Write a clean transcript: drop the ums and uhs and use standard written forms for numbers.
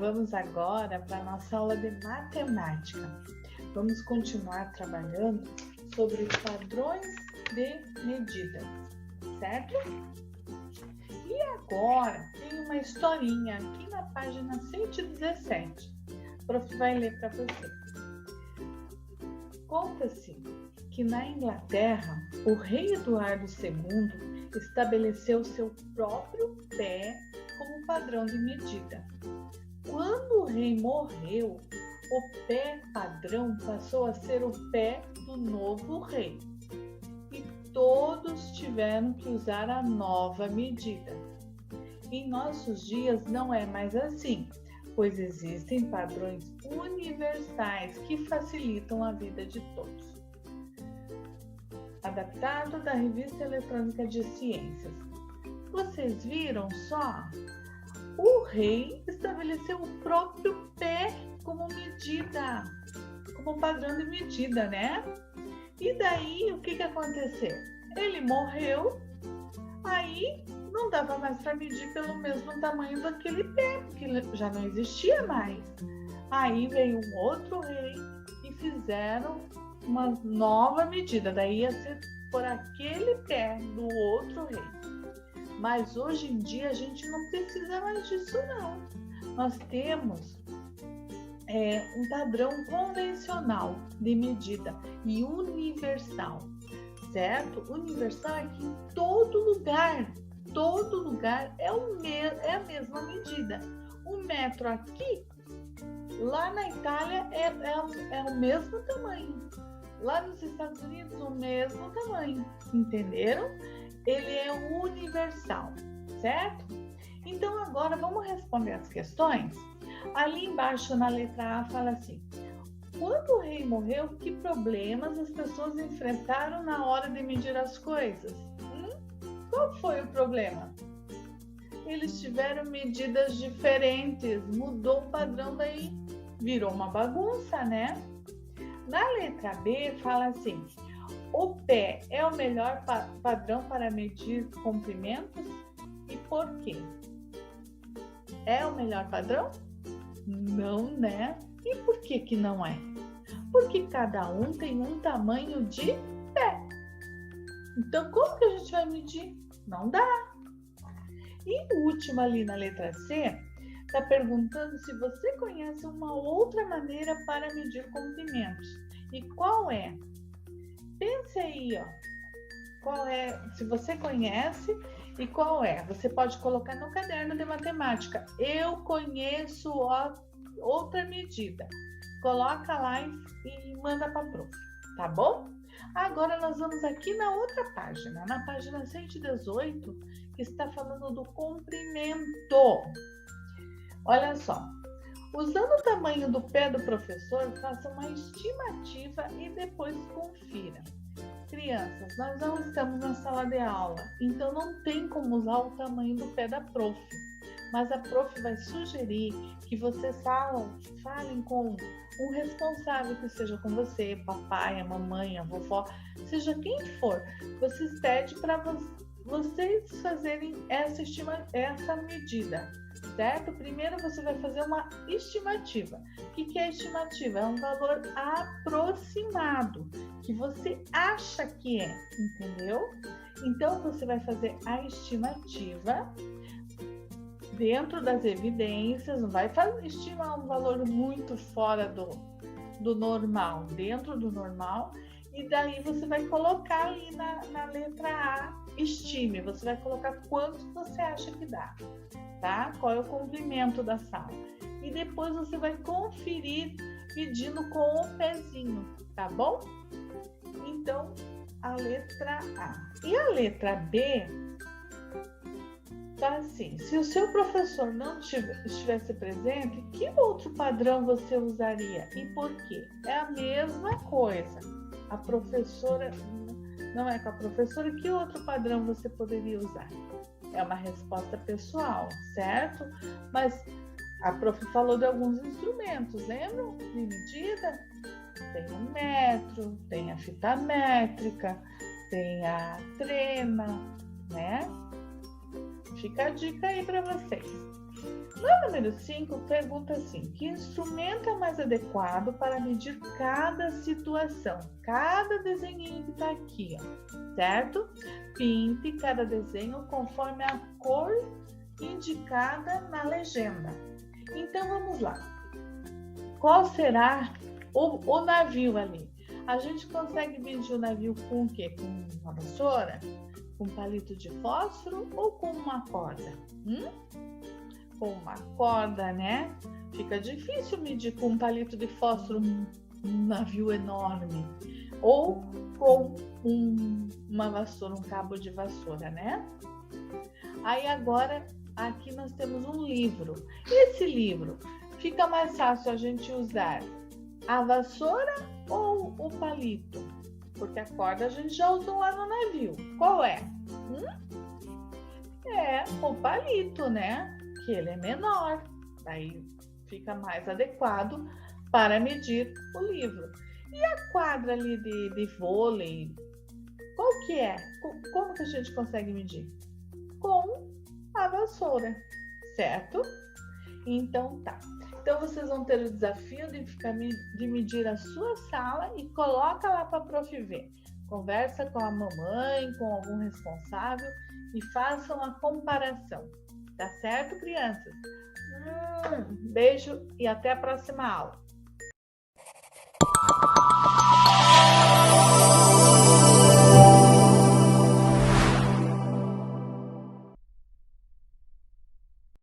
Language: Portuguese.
Vamos agora para a nossa aula de matemática. Vamos continuar trabalhando sobre padrões de medida, certo? E agora tem uma historinha aqui na página 117. O prof vai ler para você. Conta-se que na Inglaterra, o rei Eduardo II estabeleceu seu próprio pé como padrão de medida. Quando o rei morreu, o pé padrão passou a ser o pé do novo rei e todos tiveram que usar a nova medida. Em nossos dias não é mais assim, pois existem padrões universais que facilitam a vida de todos. Adaptado da Revista Eletrônica de Ciências. Vocês viram só? O rei estabeleceu o próprio pé como medida, como padrão de medida, né? E daí, o que aconteceu? Ele morreu, aí não dava mais para medir pelo mesmo tamanho daquele pé, porque já não existia mais. Aí veio um outro rei e fizeram uma nova medida, daí ia ser por aquele pé do outro rei. Mas hoje em dia a gente não precisa mais disso não. Nós temos um padrão convencional de medida e universal, certo? Universal é que em todo lugar é a mesma medida. 1 metro aqui, lá na Itália é o mesmo tamanho. Lá nos Estados Unidos, o mesmo tamanho. Entenderam? Ele é universal, certo? Então, agora vamos responder as questões. Ali embaixo, na letra A, fala assim: quando o rei morreu, que problemas as pessoas enfrentaram na hora de medir as coisas? Qual foi o problema? Eles tiveram medidas diferentes, mudou o padrão, daí virou uma bagunça, né? Na letra B, fala assim: o pé é o melhor padrão para medir comprimentos e por quê? É o melhor padrão? Não, né? E por que não é? Porque cada um tem um tamanho de pé. Então, como que a gente vai medir? Não dá. E o último ali na letra C, está perguntando se você conhece uma outra maneira para medir comprimentos. E qual é? Pense aí, ó. Qual é? Se você conhece e qual é? Você pode colocar no caderno de matemática. Eu conheço outra medida. Coloca lá e manda para a prof, tá bom? Agora nós vamos aqui na outra página, na página 118, que está falando do comprimento. Olha só. Usando o tamanho do pé do professor, faça uma estimativa e depois confira. Crianças, nós não estamos na sala de aula, então não tem como usar o tamanho do pé da prof. Mas a prof vai sugerir que vocês falem com um responsável, que seja com você, papai, a mamãe, a vovó, seja quem for. Vocês pedem para vocês fazerem essa medida, certo? Primeiro você vai fazer uma estimativa. O que é estimativa? É um valor aproximado, que você acha que é, entendeu? Então você vai fazer a estimativa dentro das evidências, não vai estimar um valor muito fora do normal, dentro do normal, e daí você vai colocar ali na letra A, estime, você vai colocar quanto você acha que dá, tá? Qual é o comprimento da sala. E depois você vai conferir medindo com o pezinho, tá bom? Então, a letra A. E a letra B tá assim: se o seu professor não estivesse presente, que outro padrão você usaria e por quê? É a mesma coisa. A professora não é com a professora, que outro padrão você poderia usar? É uma resposta pessoal, certo? Mas a prof falou de alguns instrumentos, lembram? De medida? Tem o metro, tem a fita métrica, tem a trena, né? Fica a dica aí para vocês. No número 5, pergunta assim: que instrumento é mais adequado para medir cada situação, cada desenhinho que está aqui, ó, certo? Pinte cada desenho conforme a cor indicada na legenda. Então vamos lá. Qual será o navio ali? A gente consegue medir o navio com o quê? Com uma vassoura? Com um palito de fósforo ou com uma corda? Com uma corda, né? Fica difícil medir com um palito de fósforo um navio enorme. Ou com uma vassoura, um cabo de vassoura, né? Aí agora, aqui nós temos um livro. Esse livro, fica mais fácil a gente usar a vassoura ou o palito? Porque a corda a gente já usou lá no navio. Qual é? É o palito, né? Que ele é menor. Daí fica mais adequado para medir o livro. E a quadra ali de vôlei? Qual que é? Como que a gente consegue medir? Com a vassoura, certo? Então tá. Então vocês vão ter o desafio de medir a sua sala e coloca lá para a prof ver. Conversa com a mamãe, com algum responsável e façam a comparação. Tá certo, crianças? Beijo e até a próxima aula.